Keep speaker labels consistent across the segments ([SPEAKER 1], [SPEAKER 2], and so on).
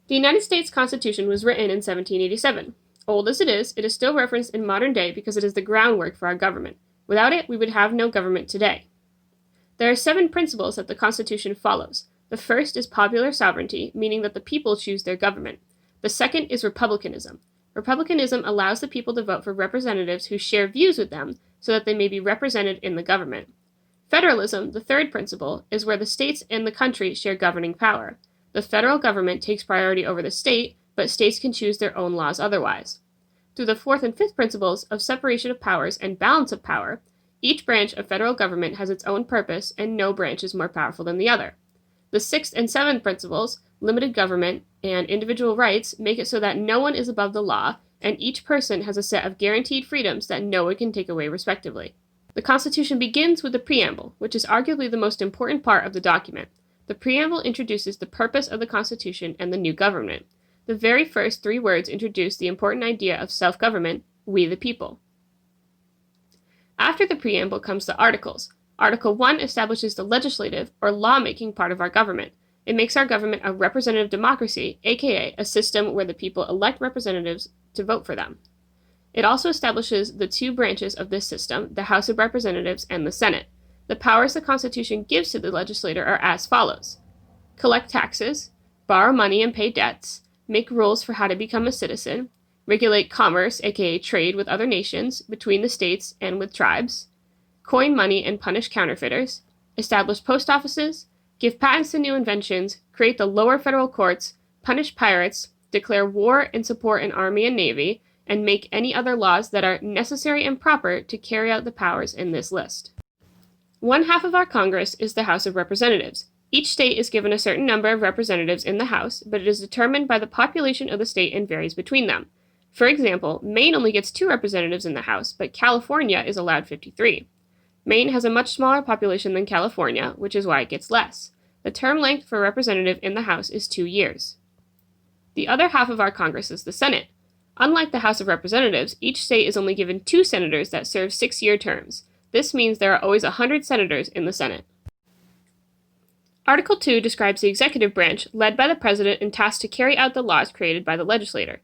[SPEAKER 1] The United States Constitution was written in 1787. Old as it is still referenced in modern day because it is the groundwork for our government. Without it, we would have no government today. There are 7 principles that the Constitution follows. The first is popular sovereignty, meaning that the people choose their government. The second is republicanism. Republicanism allows the people to vote for representatives who share views with them so that they may be represented in the government. Federalism, the third principle, is where the states and the country share governing power. The federal government takes priority over the state, but states can choose their own laws otherwise. Through the fourth and fifth principles of separation of powers and balance of power, each branch of federal government has its own purpose and no branch is more powerful than the other. The sixth and seventh principles, limited government and individual rights, make it so that no one is above the law, and each person has a set of guaranteed freedoms that no one can take away respectively. The Constitution begins with the preamble, which is arguably the most important part of the document. The preamble introduces the purpose of the Constitution and the new government. The very first 3 words introduce the important idea of self-government, we the people. After the preamble comes the articles. Article 1 establishes the legislative, or lawmaking part of our government. It makes our government a representative democracy, aka a system where the people elect representatives to vote for them. It also establishes the 2 branches of this system, the House of Representatives and the Senate. The powers the Constitution gives to the legislator are as follows: collect taxes, borrow money and pay debts, make rules for how to become a citizen, regulate commerce, aka trade with other nations, between the states and with tribes, coin money and punish counterfeiters, establish post offices, give patents to new inventions, create the lower federal courts, punish pirates, declare war and support an army and navy, and make any other laws that are necessary and proper to carry out the powers in this list. One half of our Congress is the House of Representatives. Each state is given a certain number of representatives in the House, but it is determined by the population of the state and varies between them. For example, Maine only gets 2 representatives in the House, but California is allowed 53. Maine has a much smaller population than California, which is why it gets less. The term length for a representative in the House is 2 years. The other half of our Congress is the Senate. Unlike the House of Representatives, each state is only given 2 senators that serve 6-year terms. This means there are always 100 senators in the Senate. Article 2 describes the executive branch, led by the president and tasked to carry out the laws created by the legislator.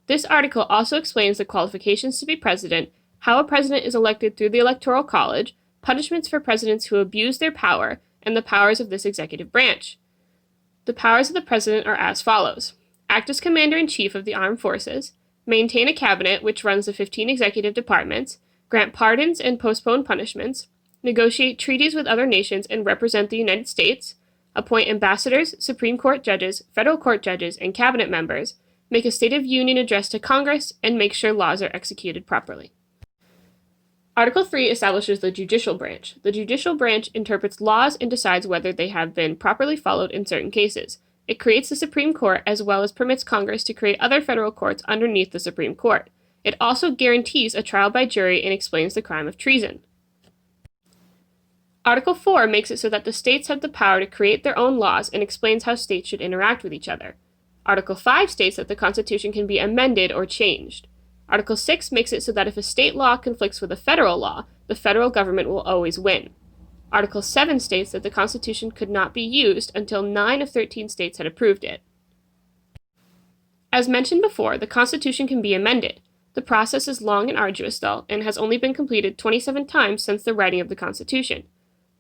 [SPEAKER 1] This article also explains the qualifications to be president, how a president is elected through the Electoral College, punishments for presidents who abuse their power, and the powers of this executive branch. The powers of the president are as follows: act as commander-in-chief of the armed forces, maintain a cabinet which runs the 15 executive departments, grant pardons and postpone punishments, negotiate treaties with other nations and represent the United States, appoint ambassadors, Supreme Court judges, federal court judges, and cabinet members, make a State of Union address to Congress, and make sure laws are executed properly. Article 3 establishes the judicial branch. The judicial branch interprets laws and decides whether they have been properly followed in certain cases. It creates the Supreme Court as well as permits Congress to create other federal courts underneath the Supreme Court. It also guarantees a trial by jury and explains the crime of treason. Article 4 makes it so that the states have the power to create their own laws and explains how states should interact with each other. Article 5 states that the Constitution can be amended or changed. Article 6 makes it so that if a state law conflicts with a federal law, the federal government will always win. Article 7 states that the Constitution could not be used until 9 of 13 states had approved it. As mentioned before, the Constitution can be amended. The process is long and arduous, though, and has only been completed 27 times since the writing of the Constitution.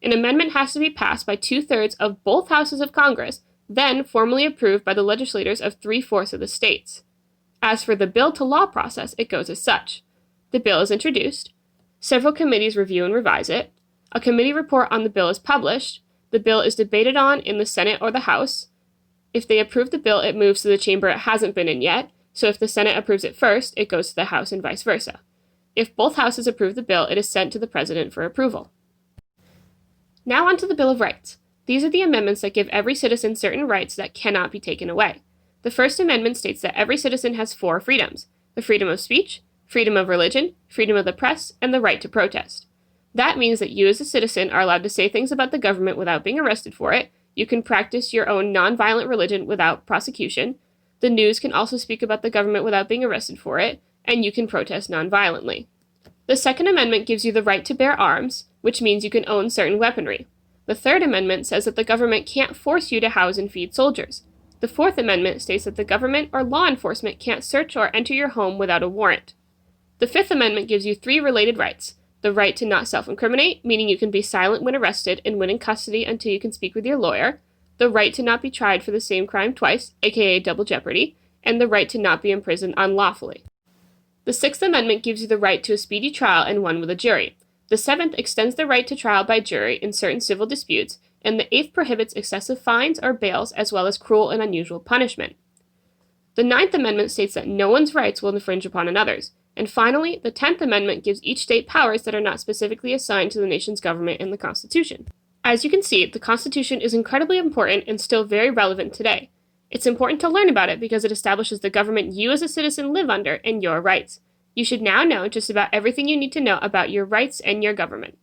[SPEAKER 1] An amendment has to be passed by 2/3 of both houses of Congress, then formally approved by the legislators of 3/4 of the states. As for the bill to law process, it goes as such. The bill is introduced. Several committees review and revise it. A committee report on the bill is published. The bill is debated on in the Senate or the House. If they approve the bill, it moves to the chamber it hasn't been in yet, so if the Senate approves it first, it goes to the House and vice versa. If both houses approve the bill, it is sent to the President for approval. Now on to the Bill of Rights. These are the amendments that give every citizen certain rights that cannot be taken away. The First Amendment states that every citizen has 4 freedoms: the freedom of speech, freedom of religion, freedom of the press, and the right to protest. That means that you as a citizen are allowed to say things about the government without being arrested for it. You can practice your own nonviolent religion without prosecution. The news can also speak about the government without being arrested for it, and you can protest nonviolently. The Second Amendment gives you the right to bear arms, which means you can own certain weaponry. The Third Amendment says that the government can't force you to house and feed soldiers. The Fourth Amendment states that the government or law enforcement can't search or enter your home without a warrant. The Fifth Amendment gives you 3 related rights. The right to not self-incriminate, meaning you can be silent when arrested and when in custody until you can speak with your lawyer. The right to not be tried for the same crime twice, aka double jeopardy. And the right to not be imprisoned unlawfully. The Sixth Amendment gives you the right to a speedy trial and one with a jury. The Seventh extends the right to trial by jury in certain civil disputes, and the Eighth prohibits excessive fines or bails as well as cruel and unusual punishment. The Ninth Amendment states that no one's rights will infringe upon another's. And finally, the 10th Amendment gives each state powers that are not specifically assigned to the nation's government in the Constitution. As you can see, the Constitution is incredibly important and still very relevant today. It's important to learn about it because it establishes the government you as a citizen live under and your rights. You should now know just about everything you need to know about your rights and your government.